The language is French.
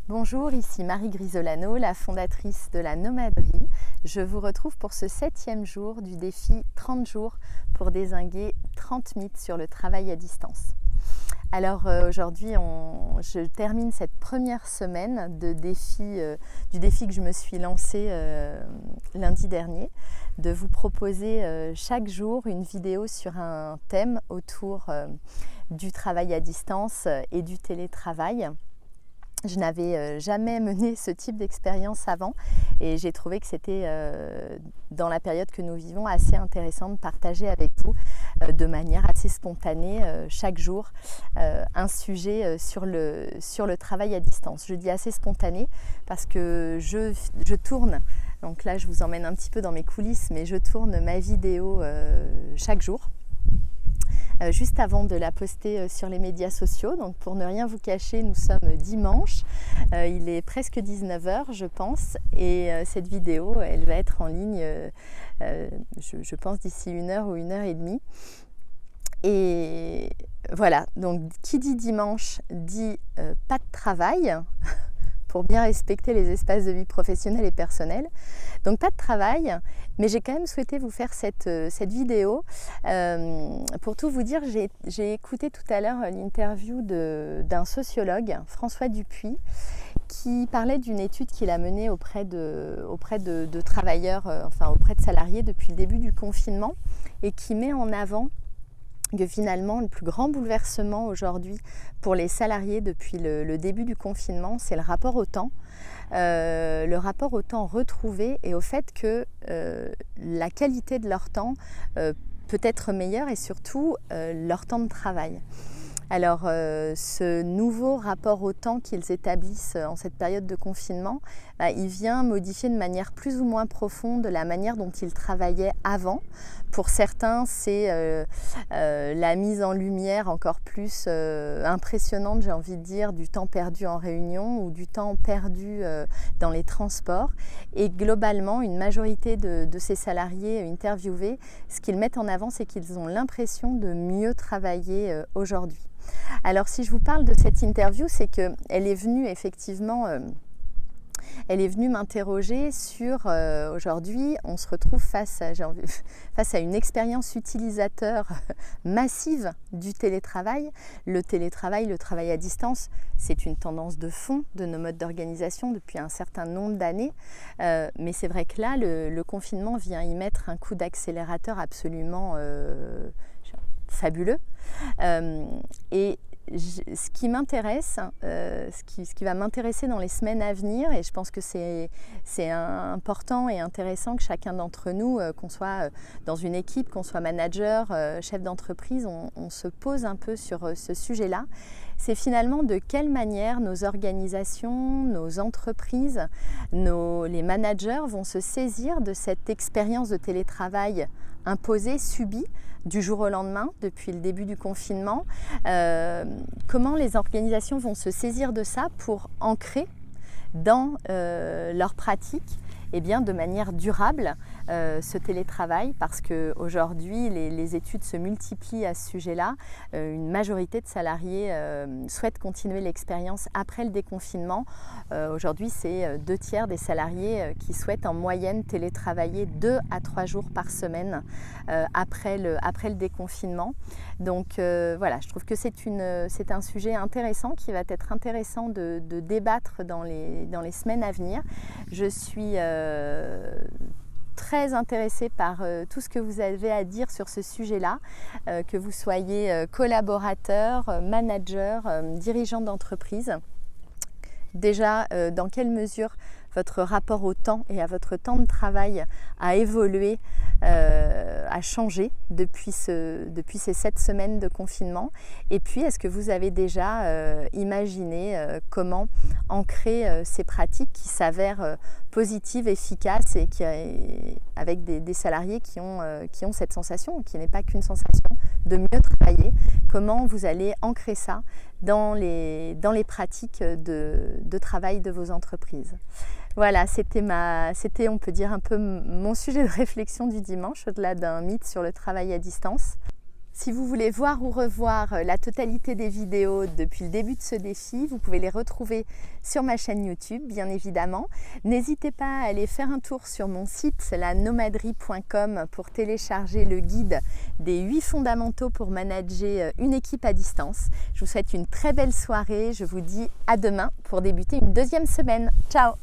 Bonjour, ici Marie Grisolano, la fondatrice de la Nomaderie. Je vous retrouve pour ce 7e jour du défi 30 jours pour dézinguer 30 mythes sur le travail à distance. Alors aujourd'hui, je termine cette première semaine du défi que je me suis lancé lundi dernier, de vous proposer chaque jour une vidéo sur un thème autour du travail à distance et du télétravail. Je n'avais jamais mené ce type d'expérience avant et j'ai trouvé que c'était, dans la période que nous vivons, assez intéressant de partager avec vous de manière assez spontanée chaque jour un sujet sur le travail à distance. Je dis assez spontané parce que je tourne, donc là je vous emmène un petit peu dans mes coulisses, mais je tourne ma vidéo chaque jour. Juste avant de la poster sur les médias sociaux. Donc pour ne rien vous cacher, nous sommes dimanche, il est presque 19h je pense, et cette vidéo elle va être en ligne je pense d'ici 1h ou 1h30. Et voilà, donc qui dit dimanche dit pas de travail pour bien respecter les espaces de vie professionnelle et personnelle. Donc pas de travail, mais j'ai quand même souhaité vous faire cette vidéo. Pour tout vous dire, j'ai écouté tout à l'heure l'interview d'un sociologue, François Dupuis, qui parlait d'une étude qu'il a menée auprès de travailleurs, auprès de salariés depuis le début du confinement, et qui met en avant que finalement le plus grand bouleversement aujourd'hui pour les salariés depuis le début du confinement, c'est le rapport au temps. Le rapport au temps retrouvé et au fait que la qualité de leur temps peut être meilleure, et surtout leur temps de travail. Alors ce nouveau rapport au temps qu'ils établissent en cette période de confinement, il vient modifier de manière plus ou moins profonde la manière dont ils travaillaient avant. Pour certains, c'est la mise en lumière encore plus impressionnante, j'ai envie de dire, du temps perdu en réunion ou du temps perdu dans les transports. Et globalement, une majorité de ces salariés interviewés, ce qu'ils mettent en avant, c'est qu'ils ont l'impression de mieux travailler aujourd'hui. Alors si je vous parle de cette interview, c'est qu'elle est venue effectivement, elle est venue m'interroger sur aujourd'hui, on se retrouve face à une expérience utilisateur massive du télétravail. Le télétravail, le travail à distance, c'est une tendance de fond de nos modes d'organisation depuis un certain nombre d'années. Mais c'est vrai que là, le confinement vient y mettre un coup d'accélérateur absolument fabuleux. Et ce qui m'intéresse, ce qui va m'intéresser dans les semaines à venir, et je pense que c'est important et intéressant que chacun d'entre nous, qu'on soit dans une équipe, qu'on soit manager, chef d'entreprise, on se pose un peu sur ce sujet-là. C'est finalement de quelle manière nos organisations, nos entreprises, les managers vont se saisir de cette expérience de télétravail imposée, subie, du jour au lendemain, depuis le début du confinement. Comment les organisations vont se saisir de ça pour ancrer dans leurs pratiques de manière durable ce télétravail, parce qu'aujourd'hui les études se multiplient à ce sujet-là. Une majorité de salariés souhaitent continuer l'expérience après le déconfinement. Aujourd'hui, c'est 2/3 des salariés qui souhaitent en moyenne télétravailler 2 à 3 jours par semaine après le déconfinement. Donc voilà, je trouve que c'est un sujet intéressant qui va être intéressant de débattre dans les semaines à venir. Je suis très intéressée par tout ce que vous avez à dire sur ce sujet-là, que vous soyez collaborateur, manager, dirigeant d'entreprise. Déjà, dans quelle mesure votre rapport au temps et à votre temps de travail a évolué, a changé depuis ces 7 semaines de confinement? Et puis, est-ce que vous avez déjà imaginé comment ancrer ces pratiques qui s'avèrent positives, efficaces, et avec des salariés qui ont cette sensation, qui n'est pas qu'une sensation, de mieux travailler? Comment vous allez ancrer ça dans les pratiques de travail de vos entreprises? Voilà, c'était, on peut dire, un peu mon sujet de réflexion du dimanche, au-delà d'un mythe sur le travail à distance. Si vous voulez voir ou revoir la totalité des vidéos depuis le début de ce défi, vous pouvez les retrouver sur ma chaîne YouTube, bien évidemment. N'hésitez pas à aller faire un tour sur mon site, lanomaderie.com, pour télécharger le guide des 8 fondamentaux pour manager une équipe à distance. Je vous souhaite une très belle soirée. Je vous dis à demain pour débuter une deuxième semaine. Ciao!